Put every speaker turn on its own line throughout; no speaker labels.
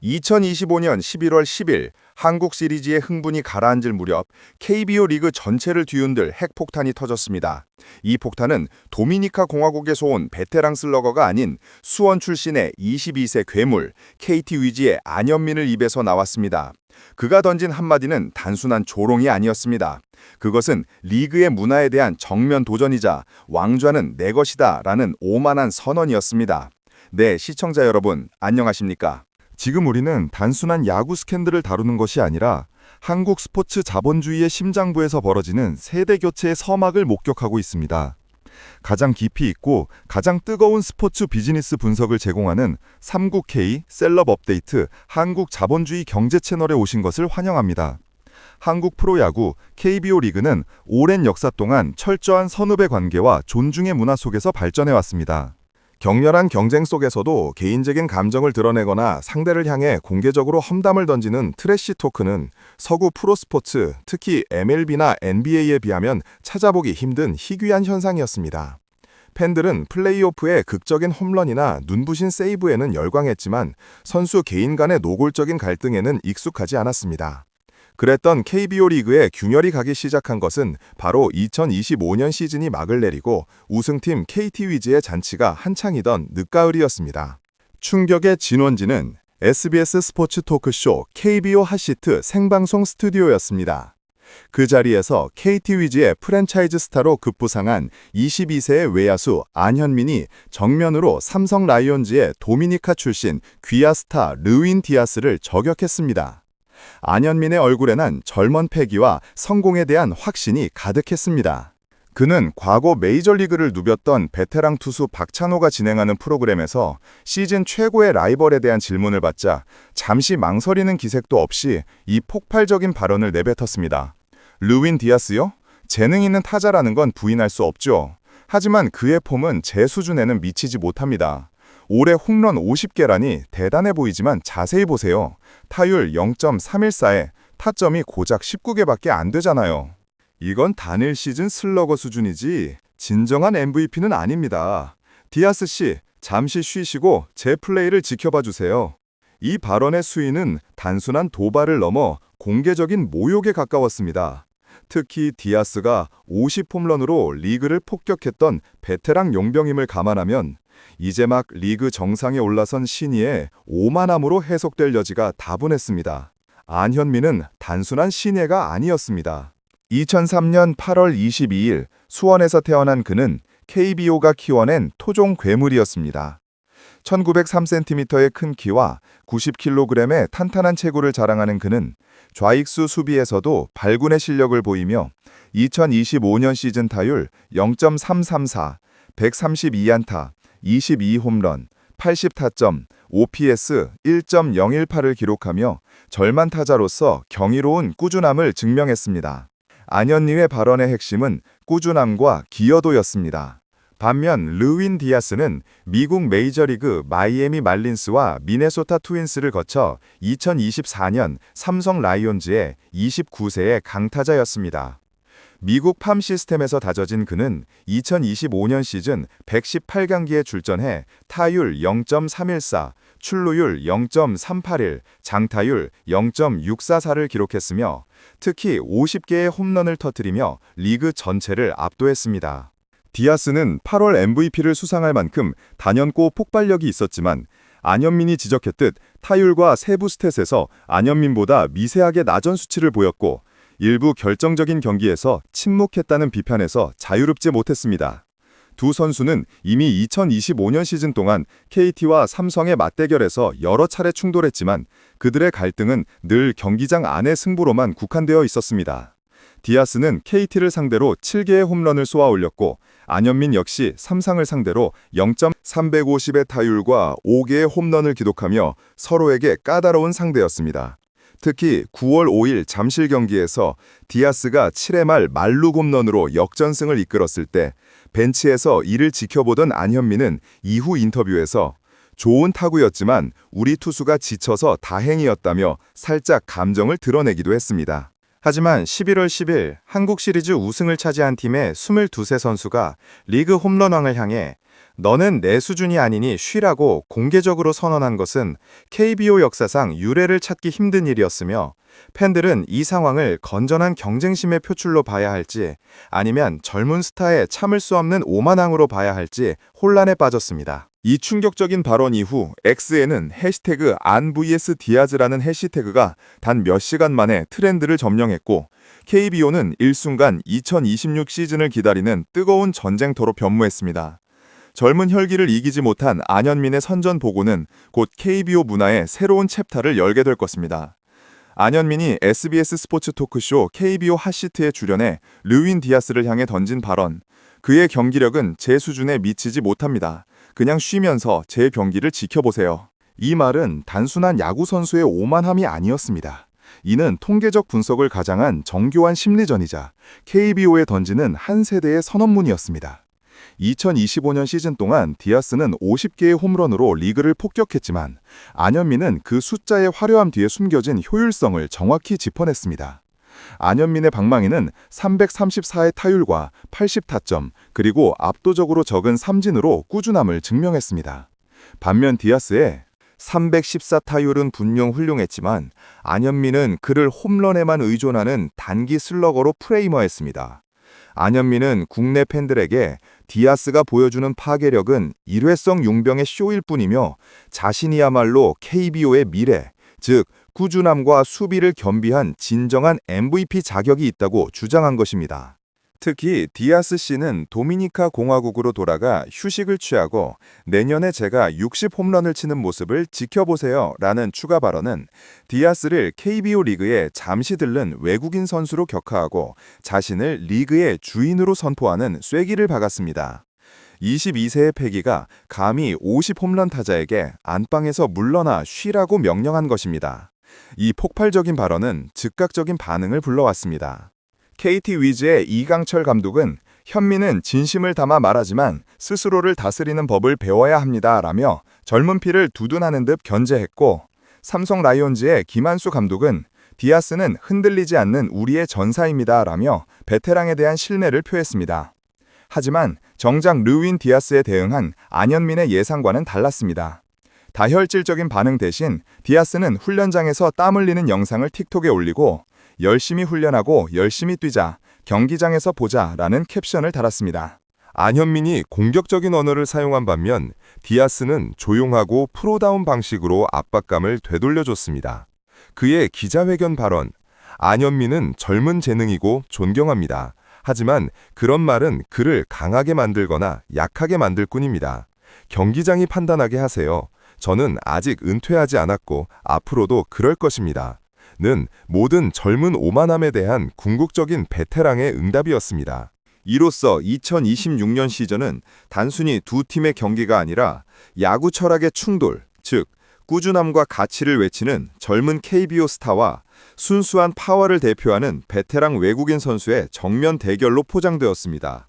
2025년 11월 10일 한국 시리즈의 흥분이 가라앉을 무렵 KBO 리그 전체를 뒤흔들 핵폭탄이 터졌습니다. 이 폭탄은 도미니카 공화국에서 온 베테랑 슬러거가 아닌 수원 출신의 22세 괴물 KT 위즈의 안현민을 입에서 나왔습니다. 그가 던진 한마디는 단순한 조롱이 아니었습니다. 그것은 리그의 문화에 대한 정면 도전이자 왕좌는 내 것이다 라는 오만한 선언이었습니다. 네, 시청자 여러분, 안녕하십니까?
지금 우리는 단순한 야구 스캔들을 다루는 것이 아니라 한국 스포츠 자본주의의 심장부에서 벌어지는 세대 교체의 서막을 목격하고 있습니다. 가장 깊이 있고 가장 뜨거운 스포츠 비즈니스 분석을 제공하는 39K 셀럽 업데이트 한국 자본주의 경제 채널에 오신 것을 환영합니다. 한국 프로야구 KBO 리그는 오랜 역사 동안 철저한 선후배 관계와 존중의 문화 속에서 발전해 왔습니다. 격렬한 경쟁 속에서도 개인적인 감정을 드러내거나 상대를 향해 공개적으로 험담을 던지는 트래시 토크는 서구 프로스포츠, 특히 MLB나 NBA에 비하면 찾아보기 힘든 희귀한 현상이었습니다. 팬들은 플레이오프의 극적인 홈런이나 눈부신 세이브에는 열광했지만 선수 개인 간의 노골적인 갈등에는 익숙하지 않았습니다. 그랬던 KBO 리그에 균열이 가기 시작한 것은 바로 2025년 시즌이 막을 내리고 우승팀 KT 위즈의 잔치가 한창이던 늦가을이었습니다. 충격의 진원지는 SBS 스포츠 토크쇼 KBO 핫시트 생방송 스튜디오였습니다. 그 자리에서 KT 위즈의 프랜차이즈 스타로 급부상한 22세의 외야수 안현민이 정면으로 삼성 라이온즈의 도미니카 출신 귀화 스타 르윈 디아스를 저격했습니다. 안현민의 얼굴에는 젊은 패기와 성공에 대한 확신이 가득했습니다. 그는 과거 메이저리그를 누볐던 베테랑 투수 박찬호가 진행하는 프로그램에서 시즌 최고의 라이벌에 대한 질문을 받자 잠시 망설이는 기색도 없이 이 폭발적인 발언을 내뱉었습니다. 르윈 디아스요? 재능 있는 타자라는 건 부인할 수 없죠. 하지만 그의 폼은 제 수준에는 미치지 못합니다. 올해 홈런 50개라니 대단해 보이지만 자세히 보세요. 타율 0.314에 타점이 고작 19개밖에 안 되잖아요. 이건 단일 시즌 슬러거 수준이지 진정한 MVP는 아닙니다. 디아스 씨, 잠시 쉬시고 제 플레이를 지켜봐 주세요. 이 발언의 수위는 단순한 도발을 넘어 공개적인 모욕에 가까웠습니다. 특히 디아스가 50홈런으로 리그를 폭격했던 베테랑 용병임을 감안하면 이제 막 리그 정상에 올라선 신예의 오만함으로 해석될 여지가 다분했습니다. 안현민은 단순한 신예가 아니었습니다. 2003년 8월 22일 수원에서 태어난 그는 KBO가 키워낸 토종 괴물이었습니다. 1903cm의 큰 키와 90kg의 탄탄한 체구를 자랑하는 그는 좌익수 수비에서도 발군의 실력을 보이며 2025년 시즌 타율 0.334, 132안타, 22홈런, 80타점, OPS 1.018을 기록하며 절만 타자로서 경이로운 꾸준함을 증명했습니다. 안현민의 발언의 핵심은 꾸준함과 기여도였습니다. 반면 르윈 디아스는 미국 메이저리그 마이애미 말린스와 미네소타 트윈스를 거쳐 2024년 삼성 라이온즈의 29세의 강타자였습니다. 미국 팜 시스템에서 다져진 그는 2025년 시즌 118경기에 출전해 타율 0.314, 출루율 0.381, 장타율 0.644를 기록했으며 특히 50개의 홈런을 터뜨리며 리그 전체를 압도했습니다. 디아스는 8월 MVP를 수상할 만큼 단연코 폭발력이 있었지만 안현민이 지적했듯 타율과 세부 스탯에서 안현민보다 미세하게 낮은 수치를 보였고 일부 결정적인 경기에서 침묵했다는 비판에서 자유롭지 못했습니다. 두 선수는 이미 2025년 시즌 동안 KT와 삼성의 맞대결에서 여러 차례 충돌했지만 그들의 갈등은 늘 경기장 안의 승부로만 국한되어 있었습니다. 디아스는 KT를 상대로 7개의 홈런을 쏘아 올렸고 안현민 역시 삼성을 상대로 0.350의 타율과 5개의 홈런을 기록하며 서로에게 까다로운 상대였습니다. 특히 9월 5일 잠실 경기에서 디아스가 7회 말 만루 홈런으로 역전승을 이끌었을 때 벤치에서 이를 지켜보던 안현민은 이후 인터뷰에서 좋은 타구였지만 우리 투수가 지쳐서 다행이었다며 살짝 감정을 드러내기도 했습니다. 하지만 11월 10일 한국 시리즈 우승을 차지한 팀의 22세 선수가 리그 홈런왕을 향해
너는 내 수준이 아니니 쉬라고 공개적으로 선언한 것은 KBO 역사상 유례를 찾기 힘든 일이었으며 팬들은 이 상황을 건전한 경쟁심의 표출로 봐야 할지 아니면 젊은 스타의 참을 수 없는 오만항으로 봐야 할지 혼란에 빠졌습니다. 이 충격적인 발언 이후 X에는 해시태그 안 vs 디아즈라는 해시태그가 단 몇 시간 만에 트렌드를 점령했고 KBO는 일순간 2026 시즌을 기다리는 뜨거운 전쟁터로 변모했습니다. 젊은 혈기를 이기지 못한 안현민의 선전포고는 곧 KBO 문화의 새로운 챕터를 열게 될 것입니다. 안현민이 SBS 스포츠 토크쇼 KBO 핫시트에 출연해 르윈 디아스를 향해 던진 발언. 그의 경기력은 제 수준에 미치지 못합니다. 그냥 쉬면서 제 경기를 지켜보세요. 이 말은 단순한 야구 선수의 오만함이 아니었습니다. 이는 통계적 분석을 가장한 정교한 심리전이자 KBO에 던지는 한 세대의 선언문이었습니다. 2025년 시즌 동안 디아스는 50개의 홈런으로 리그를 폭격했지만 안현민은 그 숫자의 화려함 뒤에 숨겨진 효율성을 정확히 짚어냈습니다. 안현민의 방망이는 334의 타율과 80타점, 그리고 압도적으로 적은 삼진으로 꾸준함을 증명했습니다. 반면 디아스의 314타율은 분명 훌륭했지만 안현민은 그를 홈런에만 의존하는 단기 슬러거로 프레이머했습니다. 안현민은 국내 팬들에게 디아스가 보여주는 파괴력은 일회성 용병의 쇼일 뿐이며 자신이야말로 KBO의 미래, 즉 꾸준함과 수비를 겸비한 진정한 MVP 자격이 있다고 주장한 것입니다. 특히 디아스 씨는 도미니카 공화국으로 돌아가 휴식을 취하고 내년에 제가 60 홈런을 치는 모습을 지켜보세요 라는 추가 발언은 디아스를 KBO 리그에 잠시 들른 외국인 선수로 격하하고 자신을 리그의 주인으로 선포하는 쐐기를 박았습니다. 22세의 패기가 감히 50 홈런 타자에게 안방에서 물러나 쉬라고 명령한 것입니다. 이 폭발적인 발언은 즉각적인 반응을 불러왔습니다. KT 위즈의 이강철 감독은 현민은 진심을 담아 말하지만 스스로를 다스리는 법을 배워야 합니다 라며 젊은 피를 두둔하는 듯 견제했고, 삼성 라이온즈의 김한수 감독은 디아스는 흔들리지 않는 우리의 전사입니다 라며 베테랑에 대한 신뢰를 표했습니다. 하지만 정작 르윈 디아스에 대응한 안현민의 예상과는 달랐습니다. 다혈질적인 반응 대신 디아스는 훈련장에서 땀 흘리는 영상을 틱톡에 올리고 열심히 훈련하고 열심히 뛰자, 경기장에서 보자 라는 캡션을 달았습니다. 안현민이 공격적인 언어를 사용한 반면 디아스는 조용하고 프로다운 방식으로 압박감을 되돌려줬습니다. 그의 기자회견 발언, 안현민은 젊은 재능이고 존경합니다. 하지만 그런 말은 그를 강하게 만들거나 약하게 만들 뿐입니다. 경기장이 판단하게 하세요. 저는 아직 은퇴하지 않았고 앞으로도 그럴 것입니다. 는 모든 젊은 오만함에 대한 궁극적인 베테랑의 응답이었습니다. 이로써 2026년 시즌은 단순히 두 팀의 경기가 아니라 야구 철학의 충돌, 즉 꾸준함과 가치를 외치는 젊은 KBO 스타와 순수한 파워를 대표하는 베테랑 외국인 선수의 정면 대결로 포장되었습니다.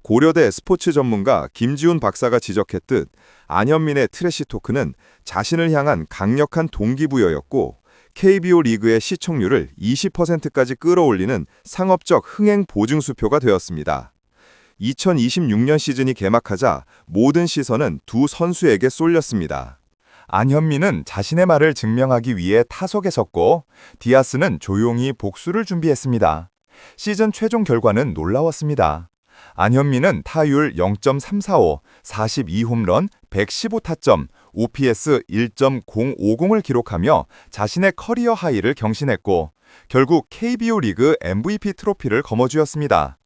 고려대 스포츠 전문가 김지훈 박사가 지적했듯 안현민의 트래시 토크는 자신을 향한 강력한 동기부여였고 KBO 리그의 시청률을 20%까지 끌어올리는 상업적 흥행 보증수표가 되었습니다. 2026년 시즌이 개막하자 모든 시선은 두 선수에게 쏠렸습니다. 안현민은 자신의 말을 증명하기 위해 타석에 섰고 디아스는 조용히 복수를 준비했습니다. 시즌 최종 결과는 놀라웠습니다. 안현민은 타율 0.345, 42홈런, 115타점, OPS 1.050을 기록하며 자신의 커리어 하이를 경신했고 결국 KBO 리그 MVP 트로피를 거머쥐었습니다.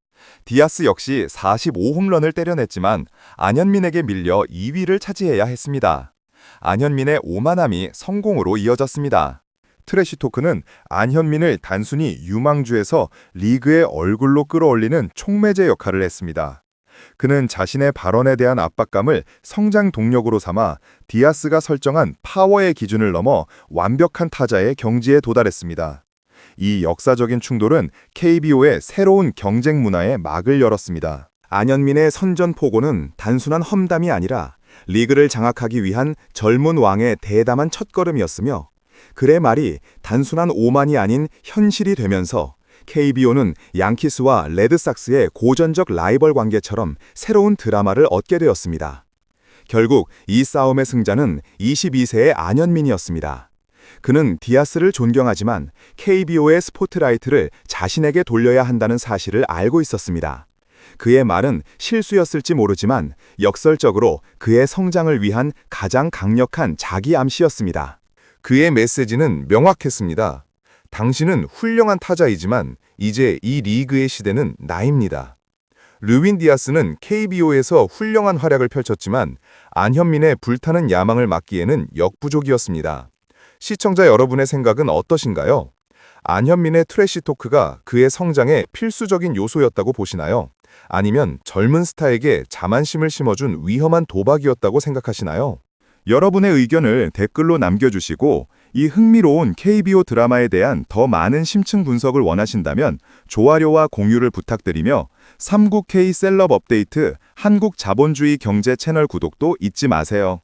디아스 역시 45홈런을 때려냈지만 안현민에게 밀려 2위를 차지해야 했습니다. 안현민의 오만함이 성공으로 이어졌습니다. 트래시 토크는 안현민을 단순히 유망주에서 리그의 얼굴로 끌어올리는 촉매제 역할을 했습니다. 그는 자신의 발언에 대한 압박감을 성장 동력으로 삼아 디아스가 설정한 파워의 기준을 넘어 완벽한 타자의 경지에 도달했습니다. 이 역사적인 충돌은 KBO의 새로운 경쟁 문화에 막을 열었습니다. 안현민의 선전포고는 단순한 험담이 아니라 리그를 장악하기 위한 젊은 왕의 대담한 첫걸음이었으며 그의 말이 단순한 오만이 아닌 현실이 되면서 KBO는 양키스와 레드삭스의 고전적 라이벌 관계처럼 새로운 드라마를 얻게 되었습니다. 결국 이 싸움의 승자는 22세의 안현민이었습니다. 그는 디아스를 존경하지만 KBO의 스포트라이트를 자신에게 돌려야 한다는 사실을 알고 있었습니다. 그의 말은 실수였을지 모르지만 역설적으로 그의 성장을 위한 가장 강력한 자기 암시였습니다.
그의 메시지는 명확했습니다. 당신은 훌륭한 타자이지만 이제 이 리그의 시대는 나입니다. 르윈 디아스는 KBO에서 훌륭한 활약을 펼쳤지만 안현민의 불타는 야망을 막기에는 역부족이었습니다. 시청자 여러분의 생각은 어떠신가요? 안현민의 트래시 토크가 그의 성장에 필수적인 요소였다고 보시나요? 아니면 젊은 스타에게 자만심을 심어준 위험한 도박이었다고 생각하시나요?
여러분의 의견을 댓글로 남겨주시고 이 흥미로운 KBO 드라마에 대한 더 많은 심층 분석을 원하신다면 좋아요와 공유를 부탁드리며 39K 셀럽 업데이트 한국 자본주의 경제 채널 구독도 잊지 마세요.